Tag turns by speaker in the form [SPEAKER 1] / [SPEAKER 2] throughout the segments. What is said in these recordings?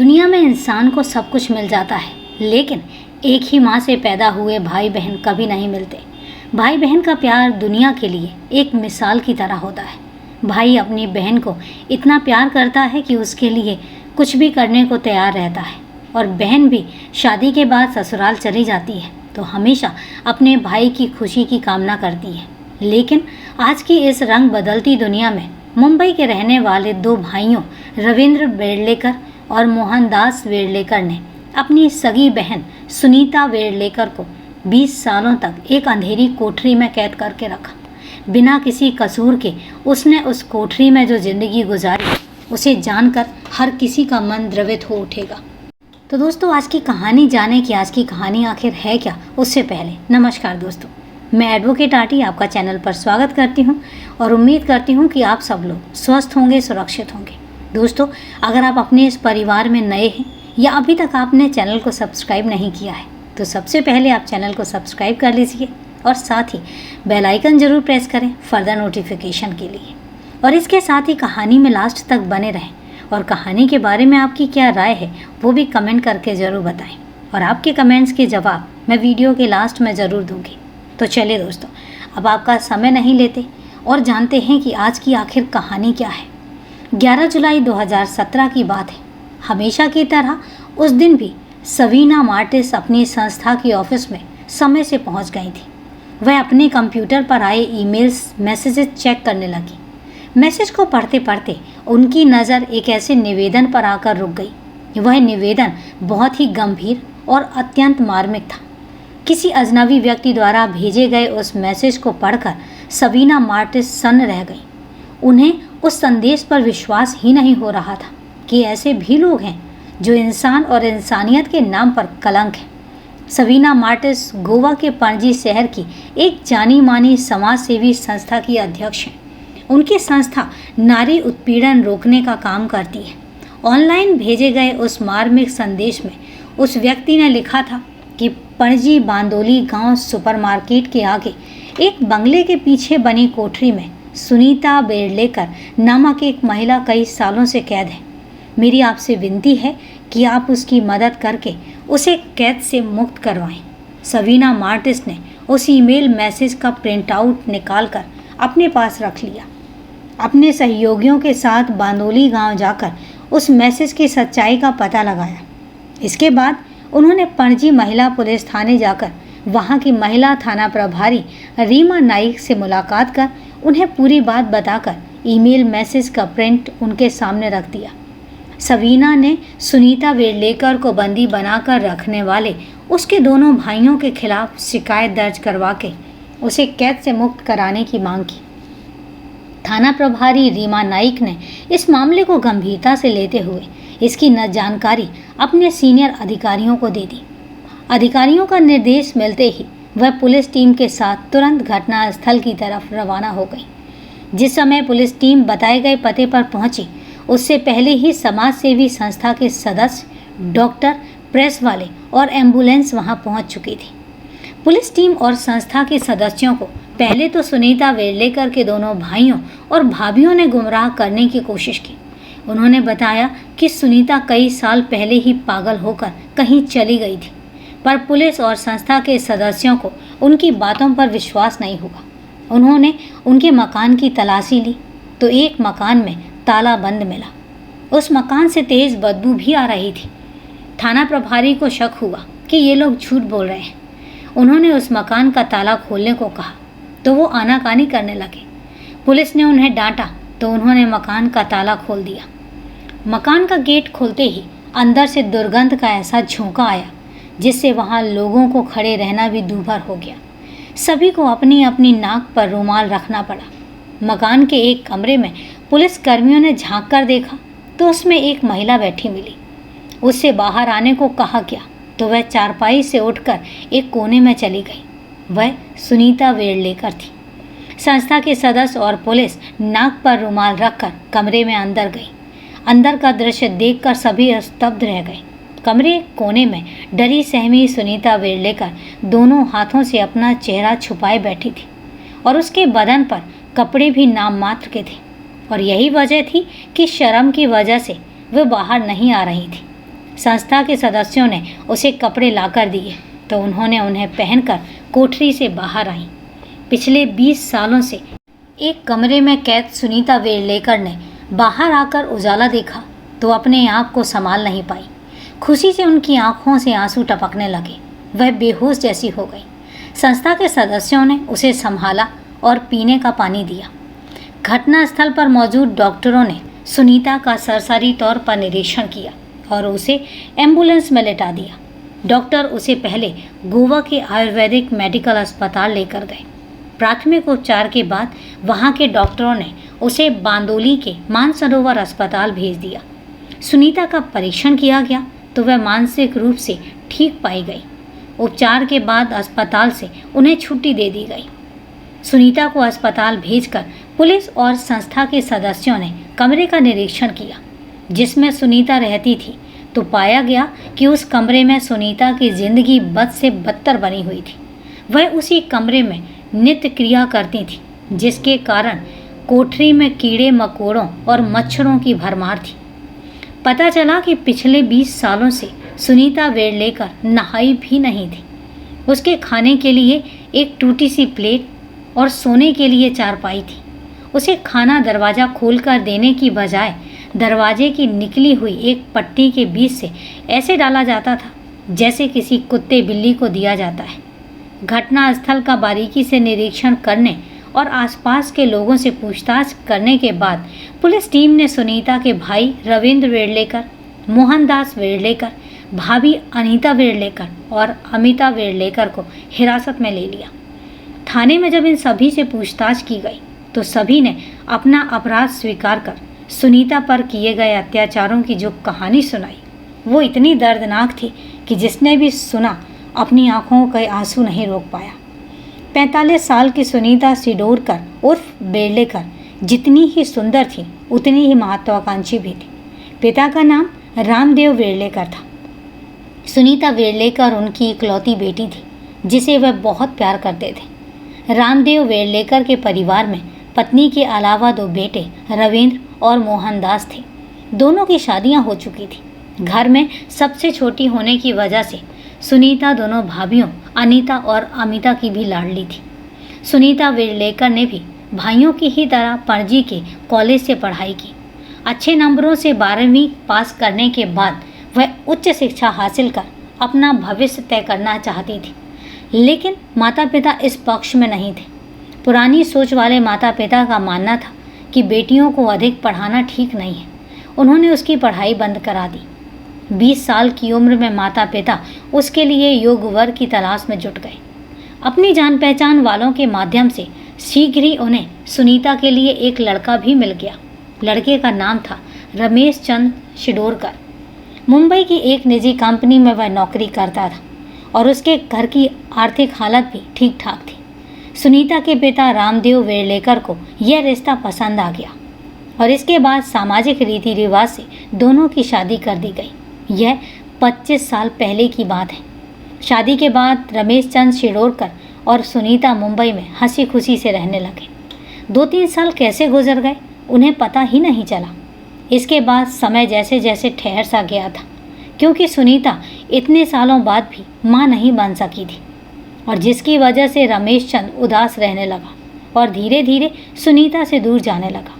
[SPEAKER 1] दुनिया में इंसान को सब कुछ मिल जाता है, लेकिन एक ही माँ से पैदा हुए भाई बहन कभी नहीं मिलते। भाई बहन का प्यार दुनिया के लिए एक मिसाल की तरह होता है। भाई अपनी बहन को इतना प्यार करता है कि उसके लिए कुछ भी करने को तैयार रहता है, और बहन भी शादी के बाद ससुराल चली जाती है तो हमेशा अपने भाई की खुशी की कामना करती है। लेकिन आज की इस रंग बदलती दुनिया में मुंबई के रहने वाले दो भाइयों रविंद्र वेडलेकर और मोहनदास वेडलेकर ने अपनी सगी बहन सुनीता वेडलेकर को 20 सालों तक एक अंधेरी कोठरी में कैद करके रखा। बिना किसी कसूर के उसने उस कोठरी में जो जिंदगी गुजारी, उसे जानकर हर किसी का मन द्रवित हो उठेगा। तो दोस्तों, आज की कहानी जाने कि आज की कहानी आखिर है क्या, उससे पहले नमस्कार दोस्तों, मैं एडवोकेट आरटी आपका चैनल पर स्वागत करती हूं और उम्मीद करती हूं कि आप सब लोग स्वस्थ होंगे, सुरक्षित होंगे। दोस्तों, अगर आप अपने इस परिवार में नए हैं या अभी तक आपने चैनल को सब्सक्राइब नहीं किया है तो सबसे पहले आप चैनल को सब्सक्राइब कर लीजिए और साथ ही बेल आइकन जरूर प्रेस करें फर्दर नोटिफिकेशन के लिए। और इसके साथ ही कहानी में लास्ट तक बने रहें और कहानी के बारे में आपकी क्या राय है वो भी कमेंट करके ज़रूर बताएं, और आपके कमेंट्स के जवाब मैं वीडियो के लास्ट में ज़रूर दूंगी। तो चलिए दोस्तों, अब आपका समय नहीं लेते और जानते हैं कि आज की आखिर कहानी क्या है। 11 जुलाई 2017 की बात है। हमेशा की तरह उस दिन भी सवीना मार्टिस अपनी संस्था की ऑफिस में समय से पहुंच गई थी। वह अपने कंप्यूटर पर आए ईमेल्स मैसेजेस चेक करने लगी। मैसेज को पढ़ते पढ़ते उनकी नज़र एक ऐसे निवेदन पर आकर रुक गई। वह निवेदन बहुत ही गंभीर और अत्यंत मार्मिक था। किसी अजनबी व्यक्ति द्वारा भेजे गए उस मैसेज को पढ़कर सवीना मार्टिस सन्न रह गई। उन्हें उस संदेश पर विश्वास ही नहीं हो रहा था कि ऐसे भी लोग हैं जो इंसान और इंसानियत के नाम पर कलंक है। सवीना मार्टिस गोवा के पणजी शहर की एक जानी मानी समाज सेवी संस्था की अध्यक्ष हैं। उनकी संस्था नारी उत्पीड़न रोकने का काम करती है। ऑनलाइन भेजे गए उस मार्मिक संदेश में उस व्यक्ति ने लिखा था कि पणजी बांदोली गांव सुपरमार्केट के आगे एक बंगले के पीछे बनी कोठरी में सुनीता वेडलेकर नामक एक महिला कई सालों से कैद है। मेरी आपसे विनती है कि आप उसकी मदद करके उसे कैद से मुक्त करवाएं। सवीना मार्टिस ने उस ईमेल मैसेज का प्रिंट आउट निकालकर अपने पास रख लिया। अपने सहयोगियों के साथ बांदोली गांव जाकर उस मैसेज की सच्चाई का पता लगाया। इसके बाद उन्होंने पणजी महिला पुलिस थाने जाकर वहां की महिला थाना प्रभारी रीमा नाइक से मुलाकात कर उन्हें पूरी बात बताकर ईमेल मैसेज का प्रिंट उनके सामने रख दिया। सवीना ने सुनीता वेडलेकर को बंदी बनाकर रखने वाले उसके दोनों भाइयों के खिलाफ शिकायत दर्ज करवा के उसे कैद से मुक्त कराने की मांग की। थाना प्रभारी रीमा नाइक ने इस मामले को गंभीरता से लेते हुए इसकी जानकारी अपने सीनियर अधिकारियों को दे दी। अधिकारियों का निर्देश मिलते ही वह पुलिस टीम के साथ तुरंत घटना स्थल की तरफ रवाना हो गई। जिस समय पुलिस टीम बताए गए पते पर पहुंची, उससे पहले ही समाज सेवी संस्था के सदस्य, डॉक्टर, प्रेस वाले और एम्बुलेंस वहां पहुंच चुकी थी। पुलिस टीम और संस्था के सदस्यों को पहले तो सुनीता वेडलेकर के दोनों भाइयों और भाभियों ने गुमराह करने की कोशिश की। उन्होंने बताया कि सुनीता कई साल पहले ही पागल होकर कहीं चली गई थी, पर पुलिस और संस्था के सदस्यों को उनकी बातों पर विश्वास नहीं हुआ। उन्होंने उनके मकान की तलाशी ली तो एक मकान में ताला बंद मिला। उस मकान से तेज बदबू भी आ रही थी। थाना प्रभारी को शक हुआ कि ये लोग झूठ बोल रहे हैं। उन्होंने उस मकान का ताला खोलने को कहा तो वो आनाकानी करने लगे। पुलिस ने उन्हें डांटा तो उन्होंने मकान का ताला खोल दिया। मकान का गेट खोलते ही अंदर से दुर्गंध का ऐसा झोंका आया जिससे वहां लोगों को खड़े रहना भी दूभर हो गया। सभी को अपनी अपनी नाक पर रुमाल रखना पड़ा। मकान के एक कमरे में पुलिस कर्मियों ने झांक कर देखा तो उसमें एक महिला बैठी मिली। उससे बाहर आने को कहा गया तो वह चारपाई से उठकर एक कोने में चली गई। वह सुनीता वेडलेकर थी। संस्था के सदस्य और पुलिस नाक पर रुमाल रखकर कमरे में अंदर गई। अंदर का दृश्य देखकर सभी स्तब्ध रह गए। कमरे कोने में डरी सहमी सुनीता वेडलेकर दोनों हाथों से अपना चेहरा छुपाए बैठी थी और उसके बदन पर कपड़े भी नाम मात्र के थे, और यही वजह थी कि शर्म की वजह से वह बाहर नहीं आ रही थी। संस्था के सदस्यों ने उसे कपड़े लाकर दिए तो उन्होंने उन्हें पहनकर कोठरी से बाहर आई। पिछले 20 सालों से एक कमरे में कैद सुनीता वेर्लेकर ने बाहर आकर उजाला देखा तो अपने आप को संभाल नहीं पाई। खुशी से उनकी आंखों से आंसू टपकने लगे। वह बेहोश जैसी हो गई। संस्था के सदस्यों ने उसे संभाला और पीने का पानी दिया। घटनास्थल पर मौजूद डॉक्टरों ने सुनीता का सरसरी तौर पर निरीक्षण किया और उसे एम्बुलेंस में लेटा दिया। डॉक्टर उसे पहले गोवा के आयुर्वेदिक मेडिकल अस्पताल लेकर गए। प्राथमिक उपचार के बाद वहां के डॉक्टरों ने उसे बांदोली के मानसरोवर अस्पताल भेज दिया। सुनीता का परीक्षण किया गया तो वह मानसिक रूप से ठीक पाई गई। उपचार के बाद अस्पताल से उन्हें छुट्टी दे दी गई। सुनीता को अस्पताल भेजकर पुलिस और संस्था के सदस्यों ने कमरे का निरीक्षण किया जिसमें सुनीता रहती थी तो पाया गया कि उस कमरे में सुनीता की जिंदगी बद से बदतर बनी हुई थी। वह उसी कमरे में नित्य क्रिया करती थी जिसके कारण कोठरी में कीड़े मकोड़ों और मच्छरों की भरमार थी। पता चला कि पिछले 20 सालों से सुनीता वेर्लेकर नहाई भी नहीं थी। उसके खाने के लिए एक टूटी सी प्लेट और सोने के लिए चारपाई थी। उसे खाना दरवाज़ा खोलकर देने की बजाय दरवाजे की निकली हुई एक पट्टी के बीच से ऐसे डाला जाता था जैसे किसी कुत्ते बिल्ली को दिया जाता है। घटनास्थल का बारीकी से निरीक्षण करने और आसपास के लोगों से पूछताछ करने के बाद पुलिस टीम ने सुनीता के भाई रविंद्र वेर्लेकर, मोहनदास वेर्लेकर, भाभी अनीता वेर्लेकर और अमिता वेर्लेकर को हिरासत में ले लिया। थाने में जब इन सभी से पूछताछ की गई तो सभी ने अपना अपराध स्वीकार कर सुनीता पर किए गए अत्याचारों की जो कहानी सुनाई वो इतनी दर्दनाक थी कि जिसने भी सुना अपनी आंखों के आंसू नहीं रोक पाया। 45 साल की सुनीता सिडोरकर उर्फ वेर्लेकर जितनी ही सुंदर थी उतनी ही महत्वाकांक्षी भी थी। पिता का नाम रामदेव वेर्लेकर था। सुनीता वेर्लेकर उनकी इकलौती बेटी थी जिसे वह बहुत प्यार करते थे। रामदेव वेर्लेकर के परिवार में पत्नी के अलावा 2 बेटे रविंद्र और मोहनदास थे। दोनों की शादियां हो चुकी थी। घर में सबसे छोटी होने की वजह से सुनीता दोनों भाभियों अनीता और अमिता की भी लाडली थी। सुनीता वेर्लेकर ने भी भाइयों की ही तरह पणजी के कॉलेज से पढ़ाई की। अच्छे नंबरों से 12वीं पास करने के बाद वह उच्च शिक्षा हासिल कर अपना भविष्य तय करना चाहती थी, लेकिन माता पिता इस पक्ष में नहीं थे। पुरानी सोच वाले माता पिता का मानना था कि बेटियों को अधिक पढ़ाना ठीक नहीं है। उन्होंने उसकी पढ़ाई बंद करा दी। 20 साल की उम्र में माता पिता उसके लिए योग्य वर की तलाश में जुट गए। अपनी जान पहचान वालों के माध्यम से शीघ्र ही उन्हें सुनीता के लिए एक लड़का भी मिल गया। लड़के का नाम था रमेश चंद शिडोरकर। मुंबई की एक निजी कंपनी में वह नौकरी करता था और उसके घर की आर्थिक हालत भी ठीक ठाक थी। सुनीता के पिता रामदेव वेर्लेकर को यह रिश्ता पसंद आ गया और इसके बाद सामाजिक रीति रिवाज से दोनों की शादी कर दी गई। यह 25 साल पहले की बात है। शादी के बाद रमेश चंद शिडोरकर और सुनीता मुंबई में हंसी खुशी से रहने लगे। 2-3 साल कैसे गुजर गए उन्हें पता ही नहीं चला। इसके बाद समय जैसे जैसे ठहर सा गया था, क्योंकि सुनीता इतने सालों बाद भी माँ नहीं बन सकी थी और जिसकी वजह से रमेश चंद उदास रहने लगा और धीरे धीरे सुनीता से दूर जाने लगा।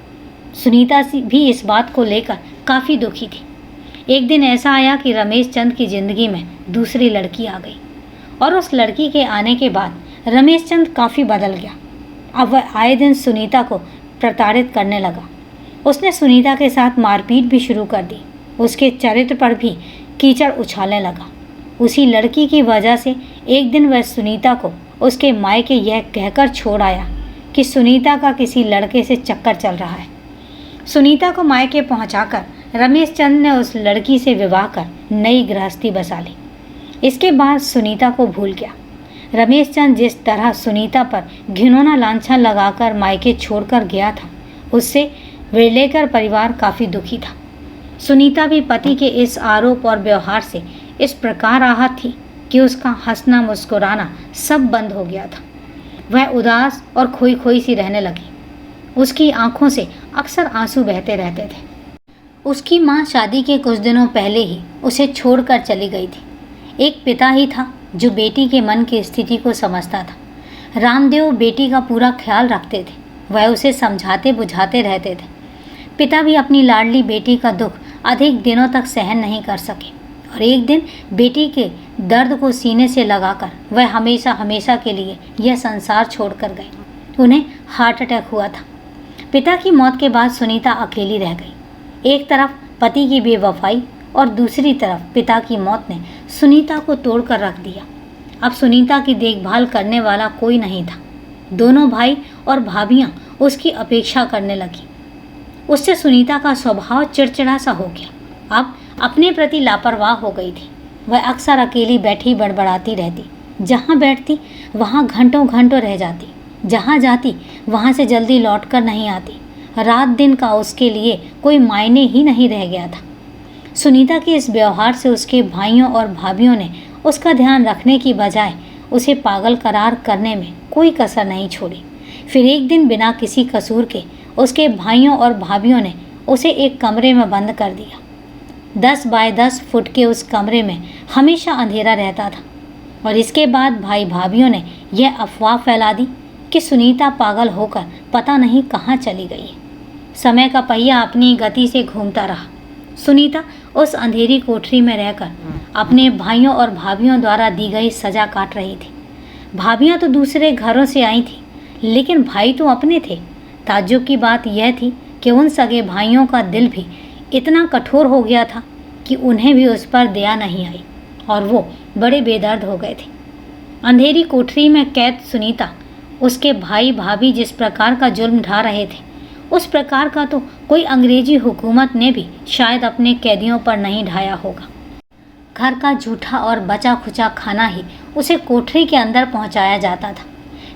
[SPEAKER 1] सुनीता भी इस बात को लेकर काफ़ी दुखी थी। एक दिन ऐसा आया कि रमेश चंद की ज़िंदगी में दूसरी लड़की आ गई और उस लड़की के आने के बाद रमेश चंद काफ़ी बदल गया। अब वह आए दिन सुनीता को प्रताड़ित करने लगा। उसने सुनीता के साथ मारपीट भी शुरू कर दी। उसके चरित्र पर भी कीचड़ उछालने लगा। उसी लड़की की वजह से एक दिन वह सुनीता को उसके मायके यह कहकर छोड़ आया कि सुनीता का किसी लड़के से चक्कर चल रहा है। सुनीता को मायके पहुंचाकर रमेश चंद ने उस लड़की से विवाह कर नई गृहस्थी बसा ली। इसके बाद सुनीता को भूल गया। रमेश चंद जिस तरह सुनीता पर घिनौना लांछन लगाकर मायके छोड़कर गया था, उससे वेर्लेकर परिवार काफ़ी दुखी था। सुनीता भी पति के इस आरोप और व्यवहार से इस प्रकार आहत थी कि उसका हंसना मुस्कुराना सब बंद हो गया था। वह उदास और खोई खोई सी रहने लगी। उसकी आंखों से अक्सर आंसू बहते रहते थे। उसकी माँ शादी के कुछ दिनों पहले ही उसे छोड़कर चली गई थी। एक पिता ही था जो बेटी के मन की स्थिति को समझता था। रामदेव बेटी का पूरा ख्याल रखते थे, वह उसे समझाते बुझाते रहते थे। पिता भी अपनी लाडली बेटी का दुख अधिक दिनों तक सहन नहीं कर सके और एक दिन बेटी के दर्द को सीने से लगाकर वह हमेशा हमेशा के लिए यह संसार छोड़कर गए। उन्हें हार्ट अटैक हुआ था। पिता की मौत के बाद सुनीता अकेली रह गई। एक तरफ पति की बेवफाई और दूसरी तरफ पिता की मौत ने सुनीता को तोड़कर रख दिया। अब सुनीता की देखभाल करने वाला कोई नहीं था। दोनों भाई और भाभियां उसकी अपेक्षा करने लगी। उससे सुनीता का स्वभाव चिड़चिड़ा सा हो गया। अब अपने प्रति लापरवाह हो गई थी। वह अक्सर अकेली बैठी बड़बड़ाती रहती। जहाँ बैठती वहाँ घंटों घंटों रह जाती। जहाँ जाती वहाँ से जल्दी लौटकर नहीं आती। रात दिन का उसके लिए कोई मायने ही नहीं रह गया था। सुनीता के इस व्यवहार से उसके भाइयों और भाभियों ने उसका ध्यान रखने की बजाय उसे पागल करार करने में कोई कसर नहीं छोड़ी। फिर एक दिन बिना किसी कसूर के उसके भाइयों और भाभियों ने उसे एक कमरे में बंद कर दिया। 10 बाय 10 फुट के उस कमरे में हमेशा अंधेरा रहता था और इसके बाद भाई भाभियों ने यह अफवाह फैला दी कि सुनीता पागल होकर पता नहीं कहाँ चली गई। समय का पहिया अपनी गति से घूमता रहा। सुनीता उस अंधेरी कोठरी में रहकर अपने भाइयों और भाभियों द्वारा दी गई सजा काट रही थी। भाभियाँ तो दूसरे घरों से आई थी, लेकिन भाई तो अपने थे। ताज्जुब की बात यह थी कि उन सगे भाइयों का दिल भी इतना कठोर हो गया था कि उन्हें भी उस पर दया नहीं आई और वो बड़े बेदर्द हो गए थे। अंधेरी कोठरी में कैद सुनीता, उसके भाई भाभी जिस प्रकार का जुल्म ढा रहे थे, उस प्रकार का तो कोई अंग्रेजी हुकूमत ने भी शायद अपने कैदियों पर नहीं ढाया होगा। घर का जूठा और बचा खुचा खाना ही उसे कोठरी के अंदर पहुंचाया जाता था।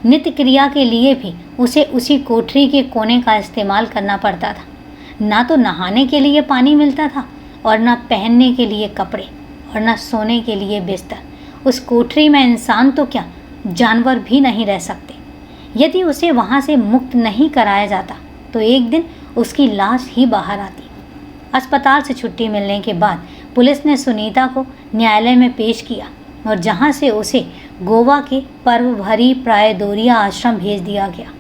[SPEAKER 1] नित्य क्रिया के लिए भी उसे उसी कोठरी के कोने का इस्तेमाल करना पड़ता था। ना तो नहाने के लिए पानी मिलता था और ना पहनने के लिए कपड़े और ना सोने के लिए बिस्तर। उस कोठरी में इंसान तो क्या, जानवर भी नहीं रह सकते। यदि उसे वहाँ से मुक्त नहीं कराया जाता तो एक दिन उसकी लाश ही बाहर आती। अस्पताल से छुट्टी मिलने के बाद पुलिस ने सुनीता को न्यायालय में पेश किया और जहाँ से उसे गोवा के पर्वभरी प्रायदोरिया आश्रम भेज दिया गया।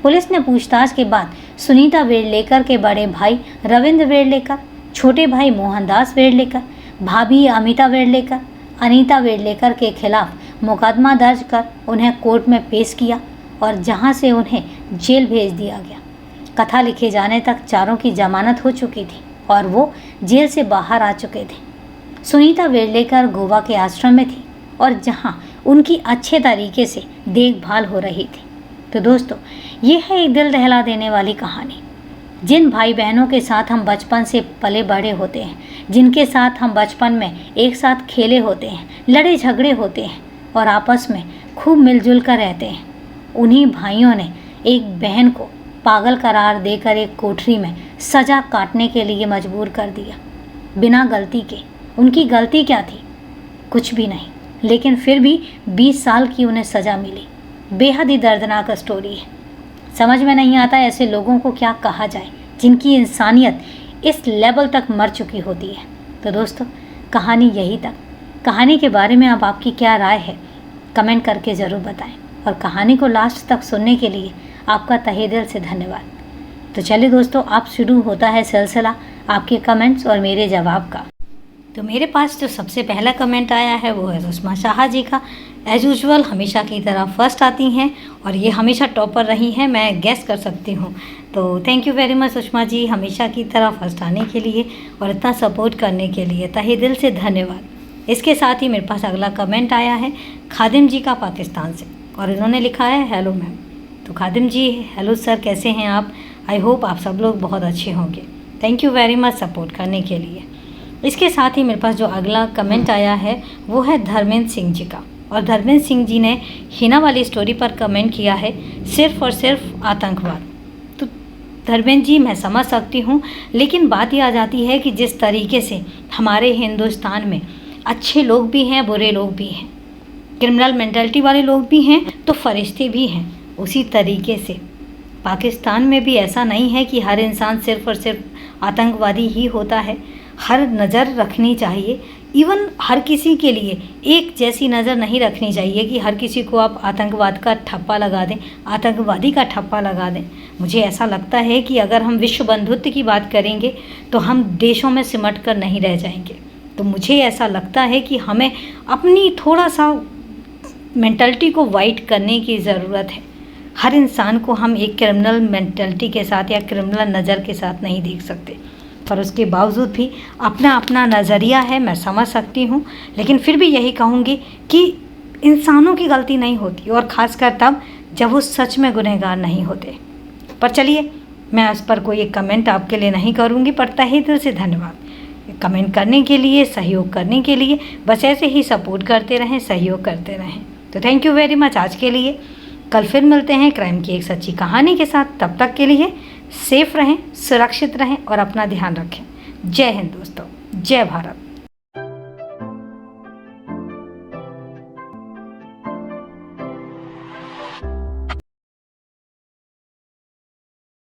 [SPEAKER 1] पुलिस ने पूछताछ के बाद सुनीता वेडलेकर के बड़े भाई रविंद्र वेडलेकर, छोटे भाई मोहनदास वेडलेकर, भाभी अमिता वेडलेकर, अनीता वेडलेकर के खिलाफ मुकदमा दर्ज कर उन्हें कोर्ट में पेश किया और जहां से उन्हें जेल भेज दिया गया। कथा लिखे जाने तक चारों की जमानत हो चुकी थी और वो जेल से बाहर आ चुके थे। सुनीता वेडलेकर गोवा के आश्रम में थी और जहां उनकी अच्छे तरीके से देखभाल हो रही थी। तो दोस्तों, ये है एक दिल दहला देने वाली कहानी। जिन भाई बहनों के साथ हम बचपन से पले बड़े होते हैं, जिनके साथ हम बचपन में एक साथ खेले होते हैं, लड़े झगड़े होते हैं और आपस में खूब मिलजुल कर रहते हैं, उन्हीं भाइयों ने एक बहन को पागल करार देकर एक कोठरी में सजा काटने के लिए मजबूर कर दिया, बिना गलती के। उनकी गलती क्या थी? कुछ भी नहीं, लेकिन फिर भी 20 साल की उन्हें सज़ा मिली। बेहद ही दर्दनाक स्टोरी है। समझ में नहीं आता ऐसे लोगों को क्या कहा जाए जिनकी इंसानियत इस लेवल तक मर चुकी होती है। तो दोस्तों, कहानी यही तक। कहानी के बारे में अब आपकी क्या राय है, कमेंट करके ज़रूर बताएं और कहानी को लास्ट तक सुनने के लिए आपका तहे दिल से धन्यवाद। तो चलिए दोस्तों, आप शुरू होता है सिलसिला आपके कमेंट्स और मेरे जवाब का। तो मेरे पास जो सबसे पहला कमेंट आया है वो है सुषमा शाह जी का। एज यूजुअल हमेशा की तरह फर्स्ट आती हैं और ये हमेशा टॉपर रही हैं, मैं गेस कर सकती हूँ। तो thank you very much Sushma ji, हमेशा की तरह फर्स्ट आने के लिए और इतना सपोर्ट करने के लिए तहे दिल से धन्यवाद। इसके साथ ही मेरे पास अगला कमेंट आया है खादिम जी का पाकिस्तान से और इन्होंने लिखा है हेलो मैम। तो खादिम जी, हेलो सर, कैसे हैं आप? आई होप आप सब लोग बहुत अच्छे होंगे। Thank you very much support करने के लिए। इसके साथ ही मेरे पास जो अगला कमेंट आया है वो है धर्मेंद्र सिंह जी का और धर्मेंद्र सिंह जी ने हिना वाली स्टोरी पर कमेंट किया है सिर्फ़ और सिर्फ आतंकवाद। तो धर्मेंद्र जी, मैं समझ सकती हूँ, लेकिन बात ये आ जाती है कि जिस तरीके से हमारे हिंदुस्तान में अच्छे लोग भी हैं, बुरे लोग भी हैं, क्रिमिनल मेंटालिटी वाले लोग भी हैं, तो फरिश्ते भी हैं, उसी तरीके से पाकिस्तान में भी ऐसा नहीं है कि हर इंसान सिर्फ़ और सिर्फ आतंकवादी ही होता है। हर नज़र रखनी चाहिए, इवन हर किसी के लिए एक जैसी नज़र नहीं रखनी चाहिए कि हर किसी को आप आतंकवाद का ठप्पा लगा दें, आतंकवादी का ठप्पा लगा दें। मुझे ऐसा लगता है कि अगर हम विश्व बंधुत्व की बात करेंगे तो हम देशों में सिमट कर नहीं रह जाएंगे। तो मुझे ऐसा लगता है कि हमें अपनी थोड़ा सा मेंटलिटी को वाइट करने की ज़रूरत है। हर इंसान को हम एक क्रिमिनल मेंटलिटी के साथ या क्रिमिनल नज़र के साथ नहीं देख सकते, पर उसके बावजूद भी अपना अपना नज़रिया है, मैं समझ सकती हूँ। लेकिन फिर भी यही कहूँगी कि इंसानों की गलती नहीं होती, और ख़ासकर तब जब वो सच में गुनहगार नहीं होते। पर चलिए, मैं इस पर कोई एक कमेंट आपके लिए नहीं करूँगी, पर तहे दिल से धन्यवाद कमेंट करने के लिए, सहयोग करने के लिए। बस ऐसे ही सपोर्ट करते रहें, सहयोग करते रहें। तो थैंक यू वेरी मच आज के लिए। कल फिर मिलते हैं क्राइम की एक सच्ची कहानी के साथ। तब तक के लिए सेफ रहें, सुरक्षित रहें और अपना ध्यान रखें। जय हिंद दोस्तों, जय भारत।